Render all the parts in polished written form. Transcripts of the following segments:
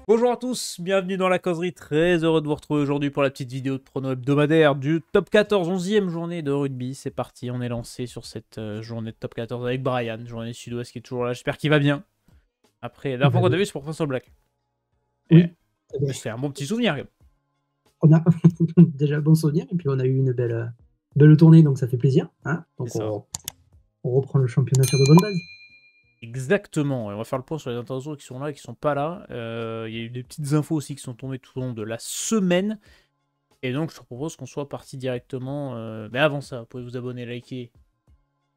Bonjour à tous, bienvenue dans la causerie, très heureux de vous retrouver aujourd'hui pour la petite vidéo de prono hebdomadaire du top 14, 11e journée de rugby. C'est parti, on est lancé sur cette journée de top 14 avec Brian, journée sud-ouest qui est toujours là, j'espère qu'il va bien. Après, la dernière fois qu'on a vu, c'est pour François Black. Oui. C'est un bon petit souvenir. On a déjà bon souvenir, et puis on a eu une belle tournée, donc ça fait plaisir. Hein, donc on reprend le championnat sur de bonnes bases. Exactement, on va faire le point sur les internationaux qui sont là et qui sont pas là. Il y a eu des petites infos aussi qui sont tombées tout au long de la semaine. Et donc je te propose qu'on soit parti directement. Mais avant ça, vous pouvez vous abonner, liker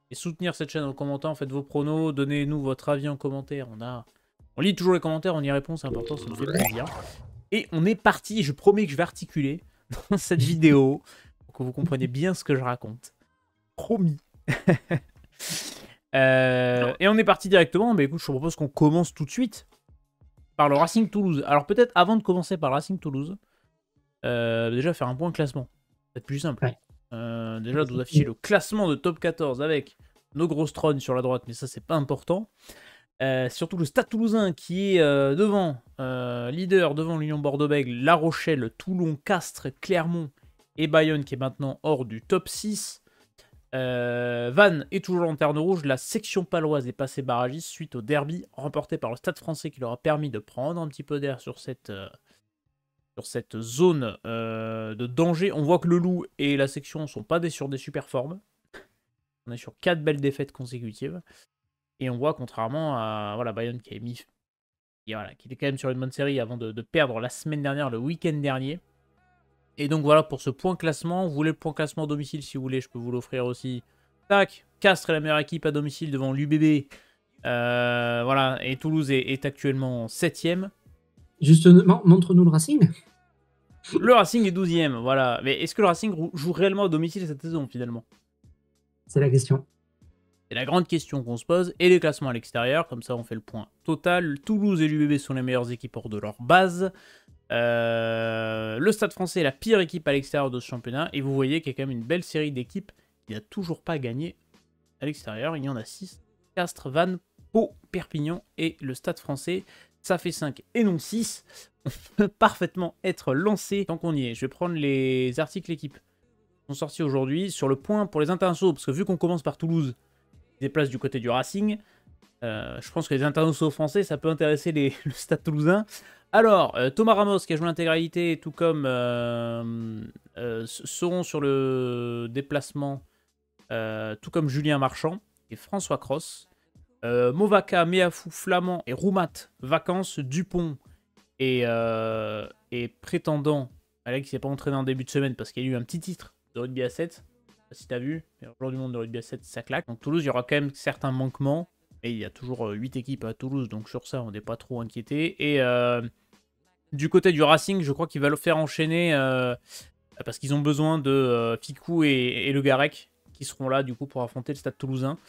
et soutenir cette chaîne en commentant. Faites vos pronos, donnez-nous votre avis en commentaire. On lit toujours les commentaires, on y répond, c'est important, ça nous fait plaisir. Et on est parti, je promets que je vais articuler dans cette vidéo pour que vous compreniez bien ce que je raconte. Promis. Et on est parti directement. Mais écoute, je te propose qu'on commence tout de suite par le Racing Toulouse. Alors peut-être avant de commencer par le Racing Toulouse, déjà faire un point classement. C'est plus simple. Ouais. Déjà de vous afficher le classement de top 14 avec nos grosses trônes sur la droite, mais ça c'est pas important. Surtout le Stade Toulousain qui est devant, leader devant l'Union Bordeaux-Bègles, La Rochelle, Toulon, Castres, Clermont et Bayonne qui est maintenant hors du top 6. Vannes est toujours lanterne rouge. La section paloise est passée barragiste suite au derby remporté par le Stade français qui leur a permis de prendre un petit peu d'air sur cette zone de danger. On voit que le Loup et la section ne sont pas sur des super formes. On est sur 4 belles défaites consécutives. Et on voit, contrairement à Bayonne qui qui était quand même sur une bonne série avant de perdre la semaine dernière, le week-end dernier. Et donc voilà pour ce point classement. Vous voulez le point classement domicile si vous voulez, je peux vous l'offrir aussi. Tac, Castres est la meilleure équipe à domicile devant l'UBB. Voilà, et Toulouse est actuellement 7ème. Justement, montre-nous le Racing. Le Racing est 12ème, voilà. Mais est-ce que le Racing joue réellement à domicile cette saison finalement? C'est la question. C'est la grande question qu'on se pose. Et les classements à l'extérieur, comme ça on fait le point total. Toulouse et l'UBB sont les meilleures équipes hors de leur base. Le Stade français est la pire équipe à l'extérieur de ce championnat. Et vous voyez qu'il y a quand même une belle série d'équipes qui n'a toujours pas gagné à l'extérieur. Il y en a 6. Castres, Vannes, Pau, Perpignan et le Stade français. Ça fait 5 et non 6. On peut parfaitement être lancé tant qu'on y est. Je vais prendre les articles équipes qui sont sortis aujourd'hui sur le point pour les internationaux. Parce que vu qu'on commence par Toulouse, ils se déplacent du côté du Racing. Je pense que les internationaux français, ça peut intéresser le Stade toulousain. Alors, Thomas Ramos, qui a joué l'intégralité, tout comme seront sur le déplacement, tout comme Julien Marchand et François Cross. Movaka, Meafou, Flamand et Roumat, Vacances, Dupont et prétendant, Alex qui n'est pas entraîné en début de semaine parce qu'il y a eu un petit titre de rugby à 7. Je sais pas si tu as vu, mais le joueur du monde de rugby à 7, ça claque. Donc Toulouse, il y aura quand même certains manquements. Et il y a toujours 8 équipes à Toulouse, donc sur ça, on n'est pas trop inquiété. Et du côté du Racing, je crois qu'il va le faire enchaîner parce qu'ils ont besoin de Ficou et Le Garec qui seront là du coup pour affronter le Stade Toulousain.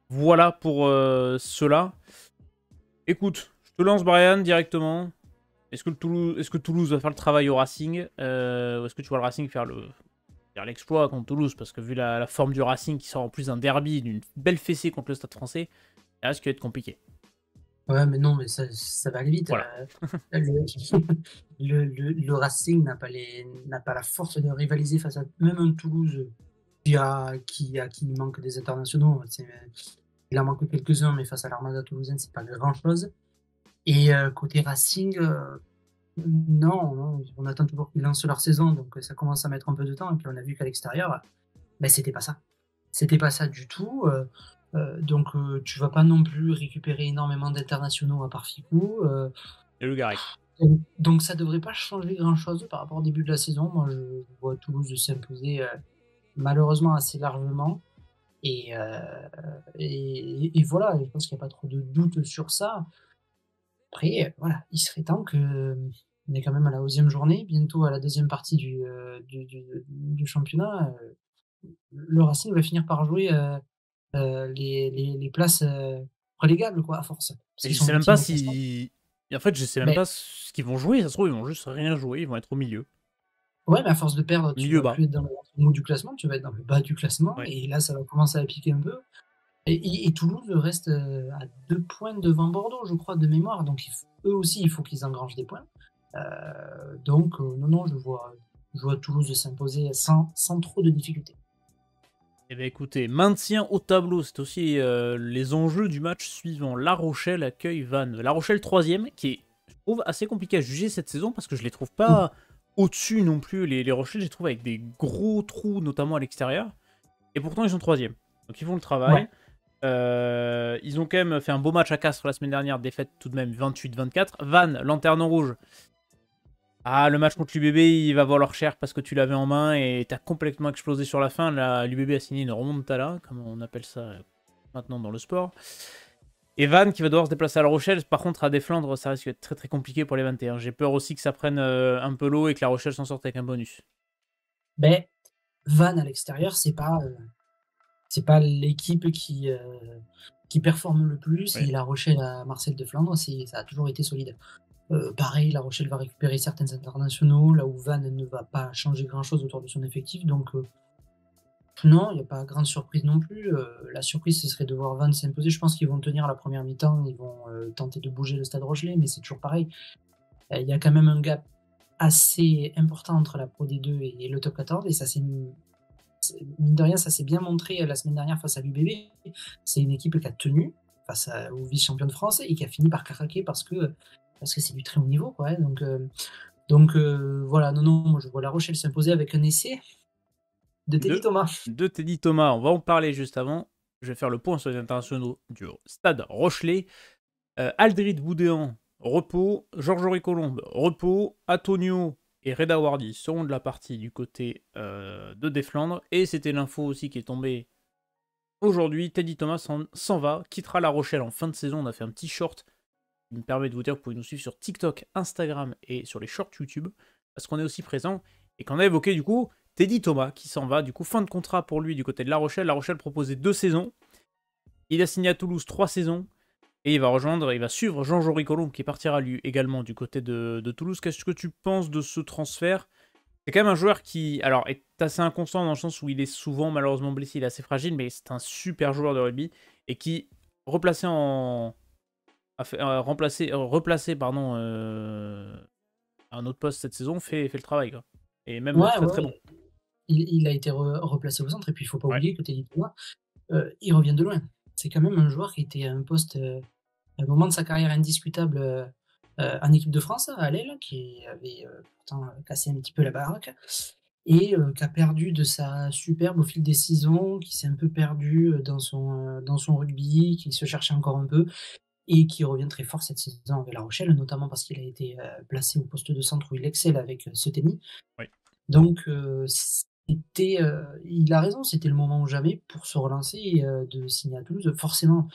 Voilà pour cela. Écoute, je te lance Brian directement. Est-ce que Toulouse va faire le travail au Racing ou est-ce que tu vois le Racing faire l'exploit contre Toulouse? Parce que vu la forme du Racing qui sort en plus d'un derby, d'une belle fessée contre le Stade français, ça risque d'être compliqué. Ouais, mais non, mais ça va aller vite. Voilà. Le Racing n'a pas la force de rivaliser face à même un Toulouse qui manque des internationaux. Il en manque quelques-uns, mais face à l'Armada toulousaine, c'est pas grand-chose. Et côté Racing, non, on attend toujours qu'ils lancent leur saison, donc ça commence à mettre un peu de temps. Et puis on a vu qu'à l'extérieur, c'était pas ça. C'était pas ça du tout. Donc tu vas pas non plus récupérer énormément d'internationaux à part Ficou. Et Le Garec. Donc ça devrait pas changer grand-chose par rapport au début de la saison. Moi, je vois Toulouse s'imposer malheureusement assez largement. Et voilà, je pense qu'il n'y a pas trop de doute sur ça. Après, voilà, il serait temps on est quand même à la 11e journée, bientôt à la deuxième partie du championnat. Le Racing va finir par jouer les places relégables, quoi, à force. Et je sais même pas si... En fait, je sais même pas ce qu'ils vont jouer. Ça se trouve, ils vont juste rien jouer. Ils vont être au milieu. Ouais, mais à force de perdre, tu Milieu vas bas. plus être dans le haut du classement, tu vas être dans le bas du classement. Ouais. Et là, ça va commencer à piquer un peu. Et Toulouse reste à 2 points devant Bordeaux, je crois, de mémoire. Donc eux aussi, il faut qu'ils engrangent des points. Donc non, non, je vois Toulouse s'imposer sans trop de difficultés. Eh bien écoutez, maintien au tableau, c'est aussi les enjeux du match suivant. La Rochelle accueille Vannes. La Rochelle 3e, qui est, je trouve, assez compliqué à juger cette saison parce que je les trouve pas au-dessus non plus. Les Rochelle, je les trouve avec des gros trous, notamment à l'extérieur. Et pourtant, ils sont 3e. Donc ils font le travail. Ouais. Ils ont quand même fait un beau match à Castres la semaine dernière, défaite tout de même 28-24. Vannes, lanterne rouge. Ah, le match contre l'UBB, il va valoir cher parce que tu l'avais en main et t'as complètement explosé sur la fin. L'UBB a signé une remontada, comme on appelle ça maintenant dans le sport. Et Vannes qui va devoir se déplacer à La Rochelle. Par contre, à Desflandres, ça risque d'être très très compliqué pour les 21. J'ai peur aussi que ça prenne un peu l'eau et que La Rochelle s'en sorte avec un bonus. Ben, Vannes à l'extérieur, c'est pas l'équipe qui performe le plus. Oui. Et La Rochelle à Marcel de Flandre, ça a toujours été solide. Pareil, La Rochelle va récupérer certains internationaux, là où Vannes ne va pas changer grand-chose autour de son effectif. Donc non, il n'y a pas grande surprise non plus. La surprise, ce serait de voir Vannes s'imposer. Je pense qu'ils vont tenir la première mi-temps, ils vont tenter de bouger le Stade Rochelais, mais c'est toujours pareil. Il y a quand même un gap assez important entre la Pro D2 et le Top 14, et ça c'est mine de rien, ça s'est bien montré la semaine dernière face à l'UBB. C'est une équipe qui a tenu face au vice-champion de France et qui a fini par craquer parce que c'est du très haut niveau, quoi. Donc voilà, non, moi je vois La Rochelle s'imposer avec un essai de Teddy Thomas. De Teddy Thomas, on va en parler juste avant. Je vais faire le point sur les internationaux du Stade Rochelais. Aldrid Boudéan, repos. Georges-Henri Colombe, repos. Antonio et Reda Wardi seront de la partie du côté de Desflandres. Et c'était l'info aussi qui est tombée aujourd'hui. Teddy Thomas s'en va, quittera La Rochelle en fin de saison. On a fait un petit short qui me permet de vous dire que vous pouvez nous suivre sur TikTok, Instagram et sur les shorts YouTube. Parce qu'on est aussi présent. Et qu'on a évoqué du coup Teddy Thomas qui s'en va. Du coup, fin de contrat pour lui du côté de La Rochelle. La Rochelle proposait 2 saisons. Il a signé à Toulouse 3 saisons. Et il va suivre Jean-Jory Colombe qui partira lui également du côté de Toulouse. Qu'est-ce que tu penses de ce transfert? C'est quand même un joueur qui alors, est assez inconstant dans le sens où il est souvent malheureusement blessé, il est assez fragile, mais c'est un super joueur de rugby et qui, replacé replacé pardon, à un autre poste cette saison, fait le travail. Quoi. Et même Ouais, très très bon. ouais. Il a été replacé au centre, et puis il faut pas Ouais. oublier que Teddy Thomas, il revient de loin. C'est quand même un joueur qui était à un poste, à un moment de sa carrière indiscutable, en équipe de France, à l'aile, qui avait pourtant cassé un petit peu la baraque, et qui a perdu de sa superbe au fil des saisons, qui s'est un peu perdu dans son rugby, qui se cherchait encore un peu, et qui revient très fort cette saison avec La Rochelle, notamment parce qu'il a été placé au poste de centre où il excelle avec Seteny. Oui. Donc il a raison, c'était le moment ou jamais pour se relancer et de signer à Toulouse. Forcément,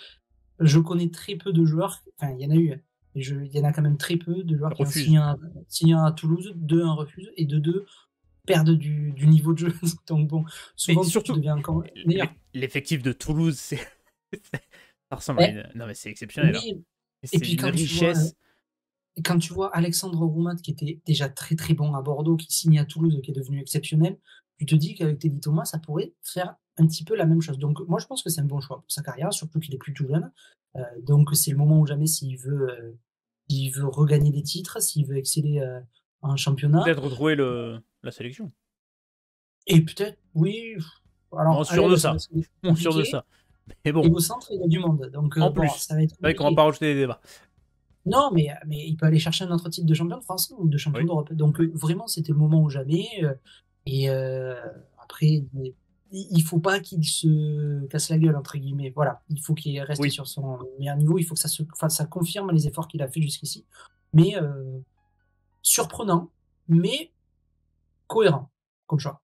je connais très peu de joueurs, enfin il y en a eu, mais il y en a quand même très peu de joueurs qui ont Refuse. signé à Toulouse, de un refusent et de deux perdent du niveau de jeu. Donc bon, Mais souvent tu surtout, deviens encore meilleur. l'effectif de Toulouse, ça ressemble à Eh, une. Non mais c'est exceptionnel. Hein. oui, et C'est puis d'une richesse. quand tu vois Alexandre Roumat, qui était déjà très très bon à Bordeaux, qui signe à Toulouse, qui est devenu exceptionnel, tu te dis qu'avec Teddy Thomas, ça pourrait faire un petit peu la même chose. Donc moi, je pense que c'est un bon choix pour sa carrière, surtout qu'il est plus tout jeune. Donc c'est le moment ou jamais s'il veut regagner des titres, s'il veut exceller en championnat. Peut-être retrouver la sélection. Et peut-être, oui, Moins alors à sûr de l'aile, ça va ça. être Moins sûr de compliqué. ça. Mais Et bon, au centre, il y a du monde. Donc en bon, plus. ça va être C'est vrai qu'on va compliqué. pas rajouter des débats. Non, mais il peut aller chercher un autre titre de champion de France ou de champion Oui. d'Europe. Donc vraiment, c'était le moment ou jamais. Et après, il faut pas qu'il se casse la gueule, entre guillemets. Voilà, il faut qu'il reste Oui. sur son meilleur niveau. Il faut que ça confirme les efforts qu'il a fait jusqu'ici. Mais surprenant, mais cohérent comme choix.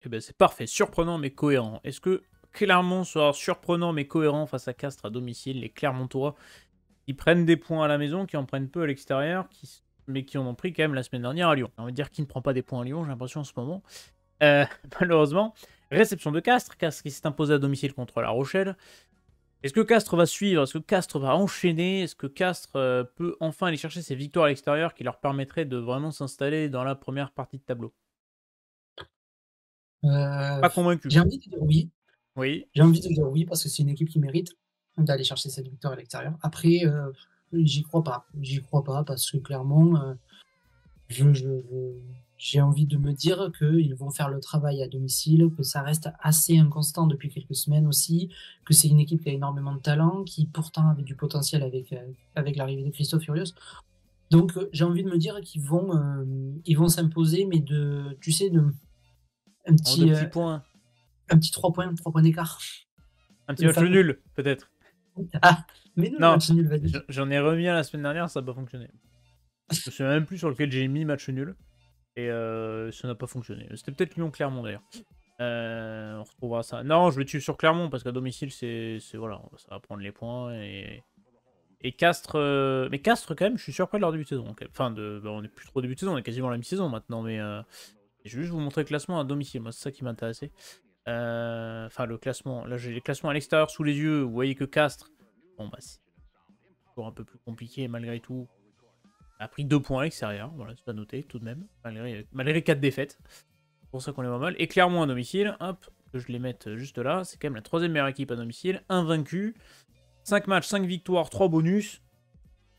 Eh ben, c'est parfait. Surprenant mais cohérent. Est-ce que Clermont sera surprenant mais cohérent face à Castres à domicile? Les Clermontois qui prennent des points à la maison, qui en prennent peu à l'extérieur, mais qui en ont pris quand même la semaine dernière à Lyon. On va dire qui ne prend pas des points à Lyon, j'ai l'impression en ce moment. Malheureusement. Réception de Castres. Castres qui s'est imposé à domicile contre La Rochelle. Est-ce que Castres va suivre? Est-ce que Castres va enchaîner? Est-ce que Castres peut enfin aller chercher ses victoires à l'extérieur qui leur permettraient de vraiment s'installer dans la première partie de tableau? Euh, Pas convaincu. j'ai envie de dire oui. Oui. J'ai envie de dire oui parce que c'est une équipe qui mérite d'aller chercher cette victoire à l'extérieur. Après, j'y crois pas. J'y crois pas parce que clairement, je j'ai envie de me dire qu'ils vont faire le travail à domicile, que ça reste assez inconstant depuis quelques semaines aussi, que c'est une équipe qui a énormément de talent, qui pourtant avait du potentiel avec l'arrivée de Christophe Furios. Donc, j'ai envie de me dire ils vont s'imposer, mais de tu sais, de un En deux petit, petits points. un petit 3 points d'écart. Un petit Le match fameux. nul, peut-être. Ah! Mais nous le Non, match nul, vas-y. j'en ai remis un la semaine dernière, ça n'a pas fonctionné. Je me souviens même plus sur lequel j'ai mis match nul. Et ça n'a pas fonctionné. C'était peut-être Lyon-Clermont d'ailleurs. On retrouvera ça. Non, je vais tuer sur Clermont parce qu'à domicile, voilà, ça va prendre les points. Et Castres. Mais Castres, quand même, je suis surpris de leur début de saison. Enfin, on n'est plus trop début de saison, on est quasiment à la mi-saison maintenant. Mais je vais juste vous montrer le classement à domicile. Moi, c'est ça qui m'intéressait. Enfin, le classement. Là, j'ai les classements à l'extérieur sous les yeux. Vous voyez que Castres, bon, bah, c'est toujours un peu plus compliqué malgré tout. A pris 2 points à l'extérieur, voilà, c'est à noter tout de même, malgré 4 défaites. C'est pour ça qu'on est pas mal. Et Clermont à domicile, hop, que je les mette juste là, c'est quand même la 3ème meilleure équipe à domicile, invaincu, 5 matchs, 5 victoires, 3 bonus.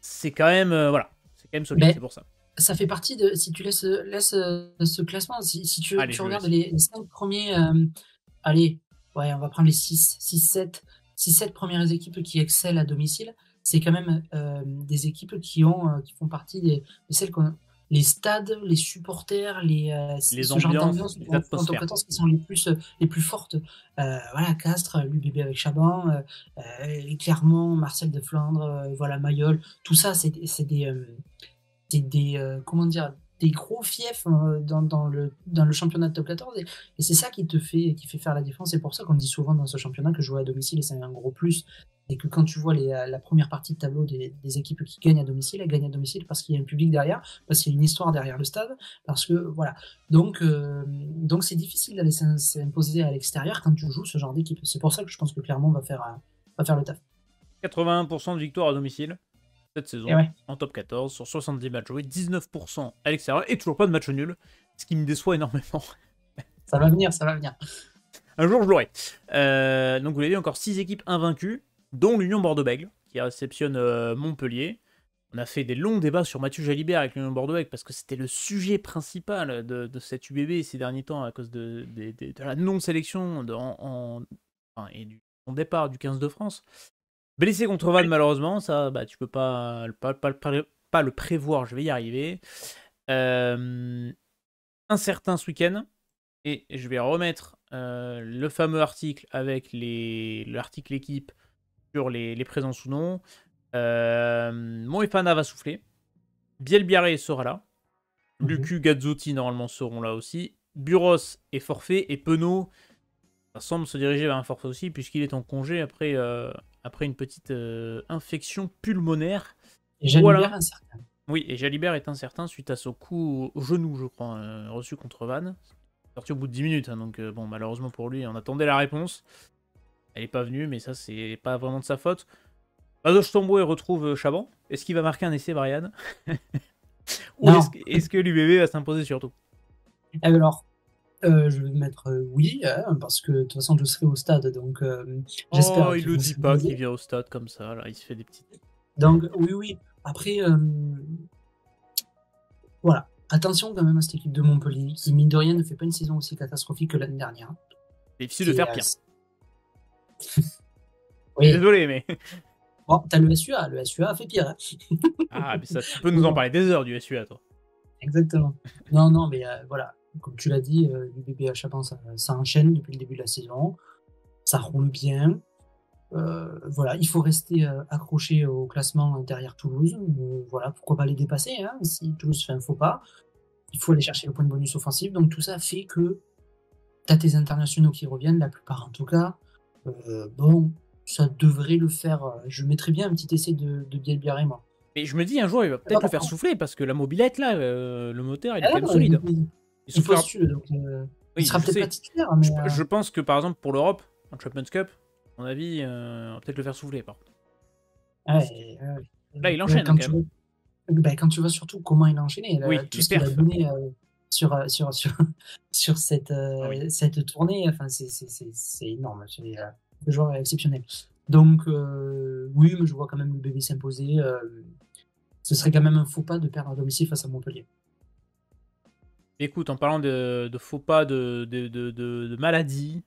C'est quand même, voilà, c'est quand même solide, Mais c'est pour ça. ça fait partie de. Si tu laisses ce classement, si Allez, tu je le regardes laisse. les 5 premiers. Allez, ouais, on va prendre les 6, 7 premières équipes qui excellent à domicile. C'est quand même des équipes qui font partie de celles qu'on. Les stades, les supporters, Les ce genre ambiances, d'ambiance les en top atmosphères. 14 qui sont les plus fortes. Voilà, Castres, l'UBB avec Chaban, Clermont, Marcel de Flandre, voilà, Mayol. Tout ça, c'est des comment dire, des gros fiefs dans le championnat de top 14 et c'est ça qui fait faire la différence. C'est pour ça qu'on dit souvent dans ce championnat que jouer à domicile c'est un gros plus et que quand tu vois la première partie de tableau des équipes qui gagnent à domicile, elles gagnent à domicile parce qu'il y a un public derrière, parce qu'il y a une histoire derrière le stade, parce que voilà. Donc c'est difficile d'aller s'imposer à l'extérieur quand tu joues ce genre d'équipe. C'est pour ça que je pense que Clermont va faire le taf. 81% de victoires à domicile cette Et saison, ouais, en top 14, sur 70 matchs joués, 19% à l'extérieur, et toujours pas de match nul, ce qui me déçoit énormément. ça va venir, ça va venir. Un jour, je l'aurai. Donc, vous l'avez vu, encore 6 équipes invaincues, dont l'Union Bordeaux-Bègles, qui réceptionne Montpellier. On a fait des longs débats sur Mathieu Jalibert avec l'Union Bordeaux-Bègles, parce que c'était le sujet principal de cette UBB ces derniers temps, à cause de la non-sélection et du son départ du 15 de France. Blessé contre Vannes, malheureusement, ça, bah, tu peux pas le prévoir, je vais y arriver. Incertain ce week-end. Et je vais remettre le fameux article avec l'article équipe sur les présences ou non. Moefana va souffler. Biel Biarré sera là. Lucu, Gazzotti normalement seront là aussi. Buros est forfait. Et Penaud, ça semble se diriger vers un forfait aussi, puisqu'il est en congé après une petite infection pulmonaire. Et Jalibert Voilà. incertain. Oui, et Jalibert est incertain suite à son coup au genou, je crois, reçu contre Vannes. Sorti au bout de 10 minutes, hein, donc bon, malheureusement pour lui, on attendait la réponse. Elle n'est pas venue, mais ça, c'est pas vraiment de sa faute. Badoche Tomboé retrouve Chaban. Est-ce qu'il va marquer un essai, Marianne? Ou est-ce que l'UBB va s'imposer surtout? Alors, je vais mettre oui, hein, parce que de toute façon, je serai au stade, donc j'espère Oh, il qu'ils le vont dit pas s'imposer. qu'il vient au stade comme ça, là, il se fait des petites... Donc, oui, oui. Après, voilà. Attention quand même à cette équipe de Montpellier, qui, mine de rien, ne fait pas une saison aussi catastrophique que l'année dernière. C'est difficile de faire pire. Oui. Désolé, mais... Bon, t'as le SUA a fait pire. Hein. Ah, mais ça, tu peux nous en parler des heures du SUA, toi. Exactement. Non, non, mais voilà. Comme tu l'as dit, l'UBB à Chaban, ça enchaîne depuis le début de la saison. Ça roule bien. Voilà, il faut rester accroché au classement derrière Toulouse. Voilà, pourquoi pas les dépasser hein, si Toulouse fait un faux pas. Il faut aller chercher le point de bonus offensif. Donc tout ça fait que tu as tes internationaux qui reviennent, la plupart en tout cas. Bon, ça devrait le faire. Je mettrais bien un petit essai de Bielbiarré, moi. Mais je me dis, un jour, il va peut-être le faire souffler, parce que la mobilette, là, le moteur, il est quand même Non, solide. il postule, donc il sera peut-être pas titulaire. Mais, je pense que, par exemple, pour l'Europe, en Champions Cup, à mon avis, on va peut-être le faire souffler, par contre. Là, il enchaîne, quand même. Quand tu vois surtout comment il a enchaîné, Oui, tout les ce qu'il a perfs. donné sur Ah oui. cette tournée. Enfin, c'est énorme. Le joueur est exceptionnel. Donc, oui, mais je vois quand même le bébé s'imposer. Ce serait quand même un faux pas de perdre à domicile face à Montpellier. Écoute, en parlant de faux pas, de maladies,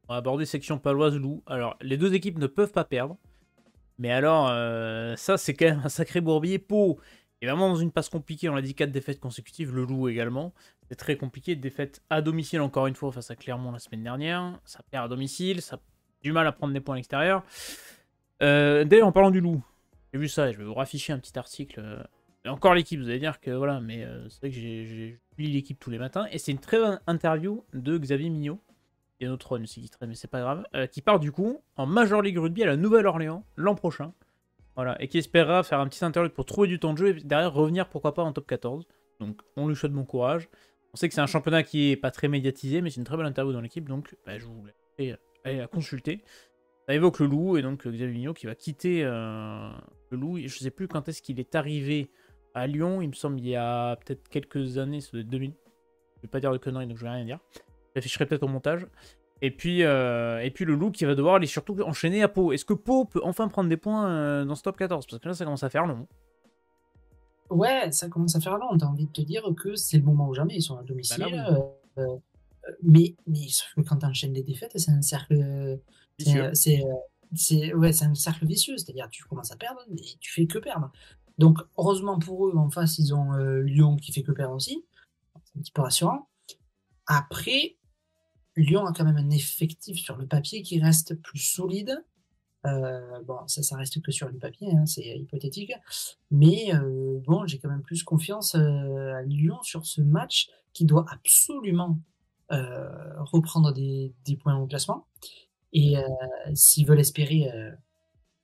on va aborder section paloise loup. Alors, les deux équipes ne peuvent pas perdre. Mais alors, ça, c'est quand même un sacré bourbier. Pau est vraiment dans une passe compliquée. On l'a dit, 4 défaites consécutives. Le loup également. C'est très compliqué. Défaite à domicile, encore une fois, face à Clermont la semaine dernière. Ça perd à domicile. Ça a du mal à prendre des points à l'extérieur. D'ailleurs, en parlant du loup, j'ai vu ça. Je vais vous rafficher un petit article. Et encore l'équipe, vous allez dire que voilà. Mais c'est vrai que je lis l'équipe tous les matins. Et c'est une très bonne interview de Xavier Mignot. Il y a notre run aussi qui traîne, mais c'est pas grave. Qui part du coup en Major League Rugby à la Nouvelle-Orléans l'an prochain. Voilà, et qui espérera faire un petit interlude pour trouver du temps de jeu et derrière revenir pourquoi pas en top 14. Donc on lui souhaite bon courage. On sait que c'est un championnat qui est pas très médiatisé, mais c'est une très belle interview dans l'équipe, donc je vous laisse aller la consulter. Ça évoque le loup et donc Xavier Mignot qui va quitter le loup. Et je sais plus quand est-ce qu'il est arrivé à Lyon, il me semble il y a peut-être quelques années, ça doit être 2000. Je vais pas dire de conneries donc je vais rien dire. J'afficherai peut-être au montage. Et puis le loup qui va devoir aller surtout enchaîner à Pau. Est-ce que Pau peut enfin prendre des points dans ce top 14? Parce que là, ça commence à faire long. Ouais, ça commence à faire long. T'as envie de te dire que c'est le moment ou jamais. Ils sont à Bah là, domicile. oui. Mais sauf que quand tu enchaînes les défaites, c'est un cercle. Vicieux. C'est un cercle vicieux. C'est-à-dire, tu commences à perdre, mais tu fais que perdre. Donc, heureusement pour eux, en face, ils ont Lyon qui fait que perdre aussi. C'est un petit peu rassurant. Après, Lyon a quand même un effectif sur le papier qui reste plus solide. Bon, ça reste que sur le papier, hein, c'est hypothétique. Mais bon, j'ai quand même plus confiance à Lyon sur ce match qui doit absolument reprendre des points au classement. Et s'ils veulent espérer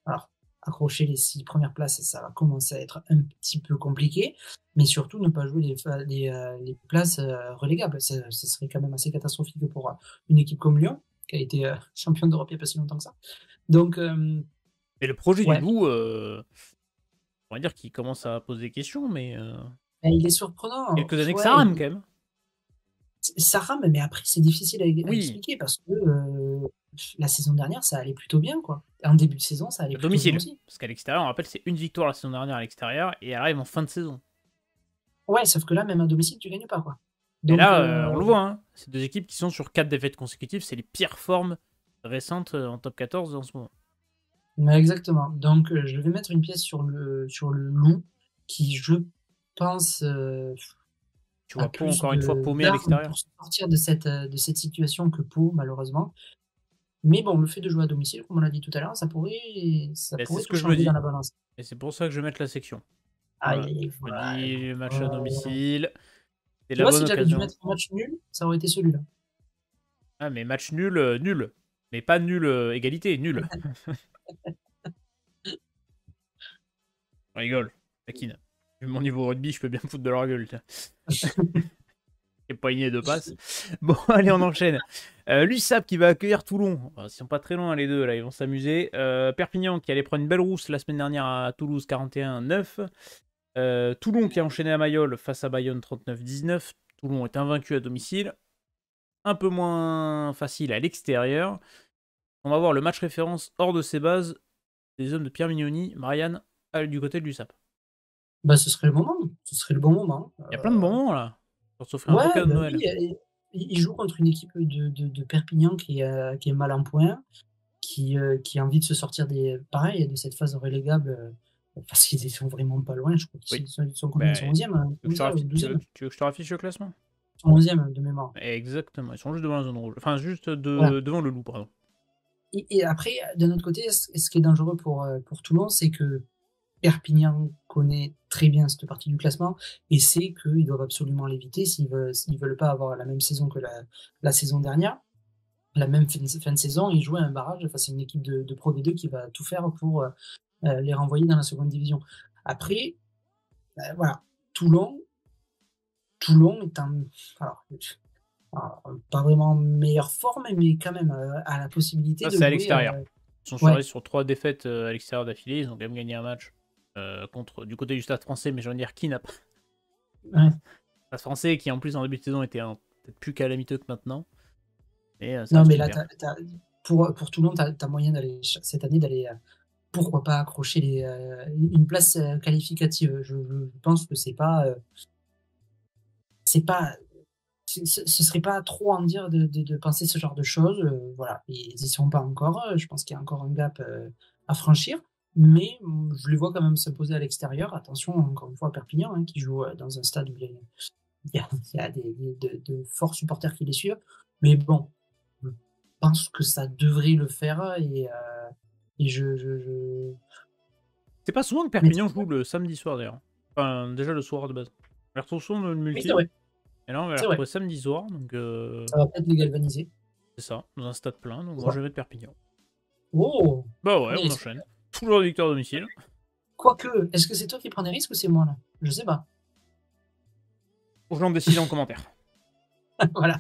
alors, accrocher les 6 premières places, ça va commencer à être un petit peu compliqué. Mais surtout, ne pas jouer les places relégables. Ce serait quand même assez catastrophique pour une équipe comme Lyon, qui a été championne d'Europe il n'y a pas si longtemps que ça. Donc, Et le projet du ouais, loup, on va dire qu'il commence à poser des questions, mais il est surprenant. quelques années que ça Ouais, rame quand même. ça rame, mais après, c'est difficile à Oui, expliquer parce que la saison dernière, ça allait plutôt bien, quoi. En début de saison, ça allait à plutôt bien domicile. aussi. Parce qu'à l'extérieur, on rappelle, c'est une victoire la saison dernière à l'extérieur et elle arrive en fin de saison. Ouais, sauf que là, même à domicile, tu gagnes pas, quoi. Et Donc, là, on le voit, hein, c'est deux équipes qui sont sur 4 défaites consécutives. C'est les pires formes récentes en top 14 en ce moment. exactement. Donc, je vais mettre une pièce sur le loup qui, je pense, Tu a vois Pau plus encore une fois paumé à d'armes l'extérieur. pour sortir de cette situation que Pau, malheureusement. Mais bon, le fait de jouer à domicile, comme on l'a dit tout à l'heure, ça Et c'est pourrait ce tout que je me changer dans dis. la balance. Et c'est pour ça que je vais mettre la section. Aïe, Voilà. aïe, aïe, Je me voilà. dis, le match à domicile, c'est Tu la vois, bonne si j'avais dû occasion. mettre un match nul, ça aurait été celui-là. Ah, mais match nul, nul. Mais pas nul, égalité, nul. Je rigole, taquine. Vu mon niveau rugby, je peux bien me foutre de leur gueule. Tiens. Et poignée de passe. Bon, allez, on enchaîne. L'USAP qui va accueillir Toulon. Ils sont pas très loin les deux, là, ils vont s'amuser. Perpignan qui allait prendre une belle rousse la semaine dernière à Toulouse 41-9. Toulon qui a enchaîné à Mayol face à Bayonne 39-19. Toulon est invaincu à domicile. Un peu moins facile à l'extérieur. On va voir le match référence hors de ses bases des hommes de Pierre Mignoni, Marianne, du côté de l'USAP. Bah, ce serait le moment. Ce serait le bon moment. Il y a plein de bons moments là, pour s'offrir un beau Ouais, cadeau de bah oui. Noël. Il joue contre une équipe de Perpignan qui est mal en point, qui a envie de se sortir pareil, de cette phase relégable, parce qu'ils sont vraiment pas loin. Je crois Oui. qu'ils sont combien? Ils sont Ben, 11e, hein, tu veux que comme je te ça, ou raffiche, 12e. tu veux que je te raffiche le classement? Ils sont 11e de mémoire. Exactement, ils sont juste devant la zone rouge. Enfin, juste Voilà. devant le loup, pardon. Et après, d'un autre côté, ce qui est dangereux pour Toulon, c'est que Perpignan connaît très bien cette partie du classement et sait qu'ils doivent absolument l'éviter s'ils veulent pas avoir la même saison que la saison dernière. La même fin de saison, ils jouent à un barrage face à une équipe de Pro D2 qui va tout faire pour les renvoyer dans la seconde division. Après, voilà, Toulon est alors, pas vraiment meilleure forme, mais quand même a la possibilité Ça, de c'est à jouer. l'extérieur. Ils sont Ouais, sur 3 défaites à l'extérieur d'affilée. Ils ont quand même gagné un match contre du côté du Stade français, mais je veux dire, qui n'a pas. ouais. Stade Français qui en plus en début de saison était peut-être plus calamiteux que maintenant. Mais ça Non, reste mais une là, perf. pour Toulon, tu as moyen d'aller cette année d'aller, pourquoi pas accrocher une place qualificative. Je pense que c'est pas, ce serait pas trop en dire de penser ce genre de choses. Voilà, ils y sont pas encore. Je pense qu'il y a encore un gap à franchir. Mais je les vois quand même s'imposer à l'extérieur. Attention, encore une fois, à Perpignan, hein, qui joue dans un stade où il y a de forts supporters qui les suivent. Mais bon, je pense que ça devrait le faire et C'est pas souvent que mais Perpignan joue le samedi soir d'ailleurs. Enfin, déjà le soir de base. On les retrouve souvent dans le oui, c'est multi. vrai, Et là, on va les c'est vrai. retrouver samedi soir. Donc, Ça va peut-être les galvaniser. c'est ça, dans un stade plein. Donc, C'est moi, ça. je vais mettre Perpignan. Oh! Bah ouais, Allez, on enchaîne. Toujours victoire à domicile. quoique, est-ce que c'est toi qui prends des risques ou c'est moi là? Je sais pas. Aux gens de décider en commentaire. Voilà.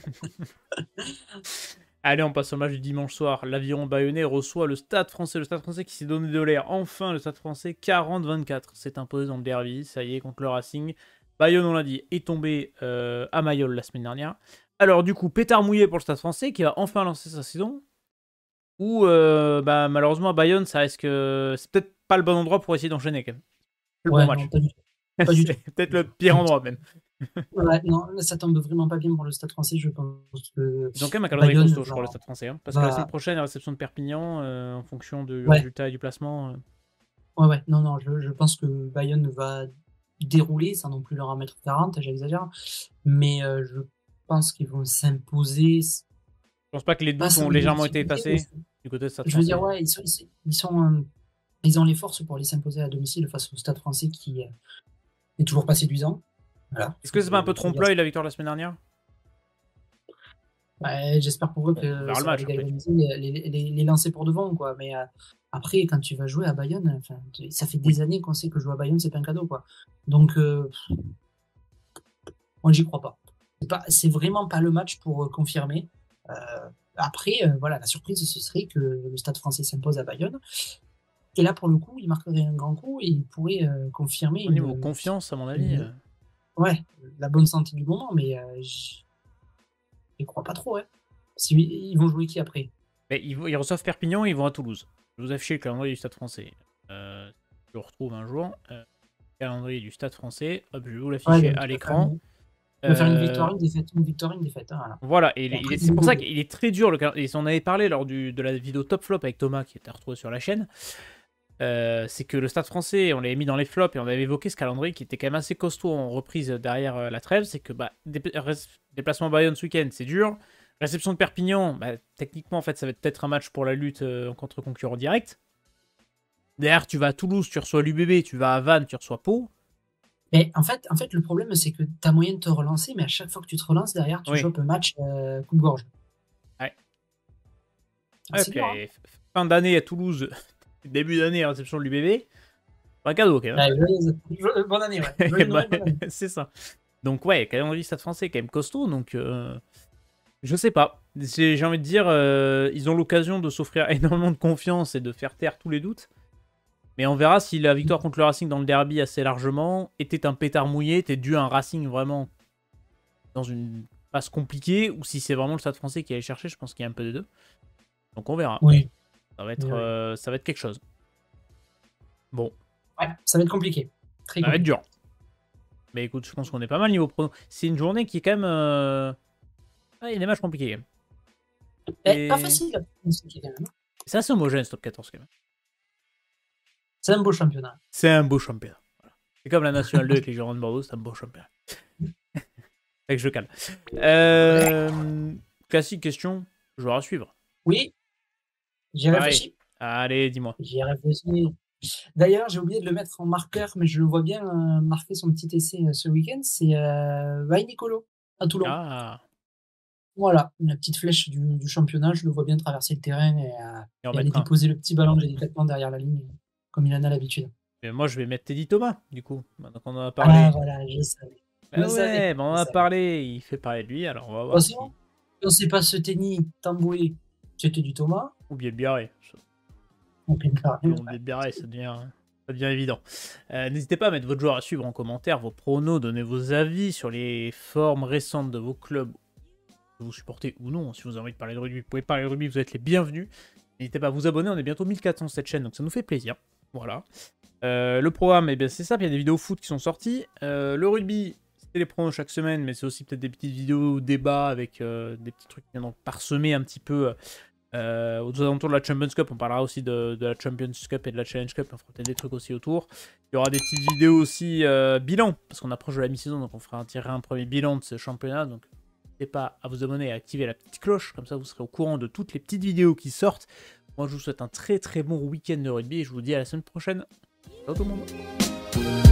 Allez, on passe au match du dimanche soir. L'Aviron Bayonnais reçoit le Stade Français. Le Stade Français qui s'est donné de l'air. Enfin, le Stade Français 40-24 s'est imposé dans le derby. Ça y est, contre le Racing. Bayonne, on l'a dit, est tombé à Mayol la semaine dernière. Alors, du coup, pétard mouillé pour le Stade Français qui va enfin lancer sa saison. Ou, malheureusement, à Bayonne, ça risque. C'est peut-être pas le bon endroit pour essayer d'enchaîner quand même. Le bon Ouais, match. non, pas du tout. Pas du tout. C'est peut-être le pire endroit même. Ouais, non, ça tombe vraiment pas bien pour le Stade Français. Je pense que Ils ont quand même un calendrier Bayonne costaud, je crois, le Stade Français. Hein. Parce que la semaine prochaine, la réception de Perpignan, en fonction du ouais, résultat et du placement. ouais. Non, non, je pense que Bayonne va dérouler, sans non plus leur en mettre 40, j'exagère. Mais je pense qu'ils vont s'imposer. Je pense pas que les Pas doutes sans ont légèrement été difficulté, mais effacés du côté de Stade je veux dire, Français. ouais, ils ont les forces pour aller s'imposer à domicile face au Stade Français qui est toujours pas séduisant. Voilà, Est-ce que c'est pas un peu faut dire trompe-l'œil ça. la victoire de la semaine dernière? Ouais, j'espère pour eux Bon, on que verra le ça va les match après. galvaniser, les lancer pour devant, quoi. Mais après, quand tu vas jouer à Bayonne, enfin, ça fait des années qu'on sait que jouer à Bayonne, c'est pas un cadeau, quoi. Donc, moi, j'y crois pas. C'est vraiment pas le match pour confirmer. Après, voilà, la surprise, ce serait que le Stade Français s'impose à Bayonne. Et là, pour le coup, il marquerait un grand coup et il pourrait confirmer Au niveau confiance, à mon avis. ouais, la bonne santé du moment, mais j'y crois pas trop. Hein. Ils vont jouer qui après? Mais ils reçoivent Perpignan et ils vont à Toulouse. Je vais vous afficher le calendrier du Stade Français. Je le retrouve un jour. Calendrier du Stade Français. Hop, je vais vous Ouais, l'afficher donc à l'écran. il va faire une victoire, une victoire, une défaite. Hein, voilà. Voilà, et Après, c'est pour ça qu'il est très dur. Et on avait parlé lors de la vidéo Top Flop avec Thomas qui était retrouvé sur la chaîne. C'est que le Stade Français, on l'avait mis dans les flops et on avait évoqué ce calendrier qui était quand même assez costaud en reprise derrière la trêve. C'est que déplacement Bayonne ce week-end, c'est dur. Réception de Perpignan, techniquement, en fait, ça va être peut-être un match pour la lutte contre concurrent direct. Derrière, tu vas à Toulouse, tu reçois l'UBB, tu vas à Vannes, tu reçois Pau. Mais en fait, le problème, c'est que tu as moyen de te relancer, mais à chaque fois que tu te relances, derrière, tu Oui. chopes un match coupe-gorge. Ouais. C'est puis, dur, hein. fin d'année à Toulouse, début d'année, réception de l'UBB. Un cadeau, quand même. Ouais, bonne année, ouais. Joyeux Noël, bonne année. C'est ça. Donc, ouais, calendrier Stade Français est quand même costaud. Donc, je sais pas. J'ai envie de dire, ils ont l'occasion de s'offrir énormément de confiance et de faire taire tous les doutes. Mais on verra si la victoire contre le Racing dans le derby assez largement était un pétard mouillé, était dû à un Racing vraiment dans une passe compliquée, ou si c'est vraiment le Stade Français qui allait chercher. Je pense qu'il y a un peu des deux. Donc on verra. Oui. Ça va être quelque chose. Bon. Ouais, ça va être compliqué. Très Ça va être compliqué. dur. Mais écoute, je pense qu'on est pas mal niveau prono. C'est une journée qui est quand même... il y a des matchs compliqués quand même. Pas facile. C'est assez homogène ce top 14 quand même. C'est un beau championnat. C'est un beau championnat. Voilà. C'est comme la National 2 avec les Girondins de Bordeaux, c'est un beau championnat. Fait que je cale. Classique question, joueur à suivre. Oui, j'y réfléchi. Allez, dis-moi. J'y réfléchi. D'ailleurs, j'ai oublié de le mettre en marqueur, mais je le vois bien marquer son petit essai ce week-end. C'est Vai Nicolo à Toulon. Ah. Voilà, la petite flèche du championnat. Je le vois bien traverser le terrain et aller déposer le petit ballon délicatement derrière la ligne, comme il en a l'habitude. Mais moi, je vais mettre Teddy Thomas, du coup. Maintenant qu'on en a parlé. Ah, voilà, je savais. On en a parlé. Il fait parler de lui, alors on va voir. Si on sait pas ce tennis tamboué, c'était du Thomas. Ou bien Biarré. Ou bien Biarré, ça devient... Ça devient évident. N'hésitez pas à mettre votre joueur à suivre en commentaire, vos pronos, donner vos avis sur les formes récentes de vos clubs que vous supportez ou non. Si vous avez envie de parler de rugby, vous pouvez parler de rugby, vous êtes les bienvenus. N'hésitez pas à vous abonner, on est bientôt 1400 sur cette chaîne, donc ça nous fait plaisir. Voilà. Le programme, eh bien c'est ça, il y a des vidéos foot qui sont sorties. Le rugby, c'est les pronos chaque semaine, mais c'est aussi peut-être des petites vidéos débats avec des petits trucs qui viennent parsemer un petit peu aux alentours de la Champions Cup. On parlera aussi de la Champions Cup et de la Challenge Cup, on fera peut-être des trucs aussi autour. Il y aura des petites vidéos aussi bilan, parce qu'on approche de la mi-saison, donc on fera tirer un premier bilan de ce championnat. Donc n'hésitez pas à vous abonner et à activer la petite cloche, comme ça vous serez au courant de toutes les petites vidéos qui sortent. Moi je vous souhaite un très très bon week-end de rugby et je vous dis à la semaine prochaine. Ciao tout le monde.